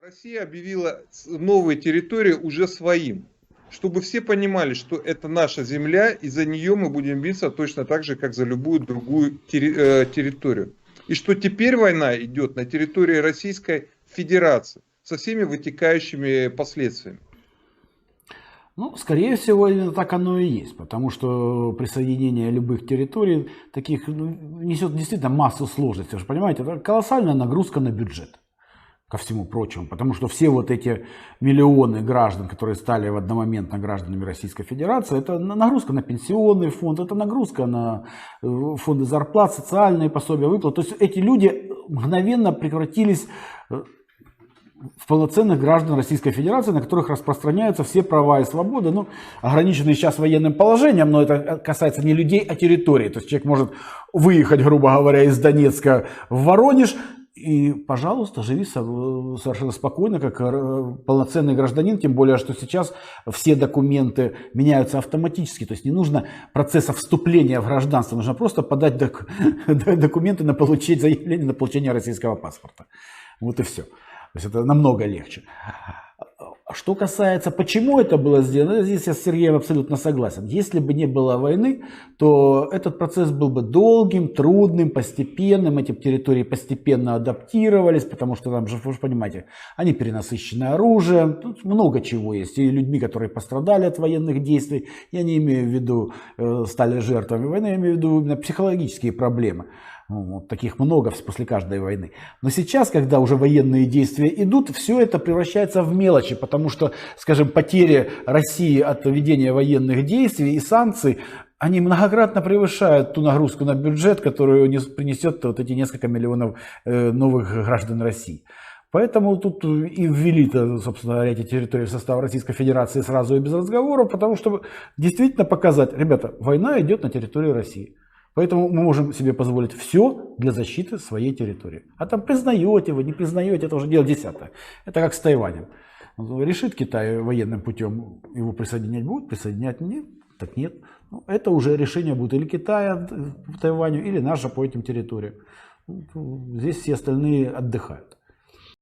Россия объявила новые территории уже своим, чтобы все понимали, что это наша земля, и за нее мы будем биться точно так же, как за любую другую территорию. И что теперь война идет на территории Российской Федерации со всеми вытекающими последствиями. Ну, скорее всего, именно так оно и есть, потому что присоединение любых территорий таких несет действительно массу сложностей. Вы же понимаете, это колоссальная нагрузка на бюджет, ко всему прочему, потому что все вот эти миллионы граждан, которые стали в одномоментно гражданами Российской Федерации, это нагрузка на пенсионный фонд, это нагрузка на фонды зарплат, социальные пособия, выплат. То есть эти люди мгновенно превратились в полноценных граждан Российской Федерации, на которых распространяются все права и свободы, ну, ограниченные сейчас военным положением, но это касается не людей, а территории. То есть человек может выехать, грубо говоря, из Донецка в Воронеж и, пожалуйста, живи совершенно спокойно, как полноценный гражданин, тем более, что сейчас все документы меняются автоматически, то есть не нужно процесса вступления в гражданство, нужно просто подать документы на получение, заявление на получение российского паспорта. Вот и все. То есть это намного легче. Что касается, почему это было сделано, здесь я с Сергеем абсолютно согласен. Если бы не было войны, то этот процесс был бы долгим, трудным, постепенным. Эти территории постепенно адаптировались, потому что там же, вы же понимаете, они перенасыщены оружием. Тут много чего есть. И людьми, которые пострадали от военных действий. Я не имею в виду, стали жертвами войны, я имею в виду именно психологические проблемы. Вот таких много после каждой войны. Но сейчас, когда уже военные действия идут, все это превращается в мелочи, потому что, скажем, потери России от ведения военных действий и санкций, они многократно превышают ту нагрузку на бюджет, которую принесет вот эти несколько миллионов новых граждан России. Поэтому тут и ввели, собственно, эти территории в состав Российской Федерации сразу и без разговоров, потому что действительно показать, ребята, война идет на территории России. Поэтому мы можем себе позволить все для защиты своей территории. А там признаете вы, не признаете, это уже дело десятое. Это как с Тайванем. Решит Китай военным путем его присоединять, будет присоединять? Нет, так нет. Ну, это уже решение будет или Китая в Тайване, или наше по этим территориям. Здесь все остальные отдыхают.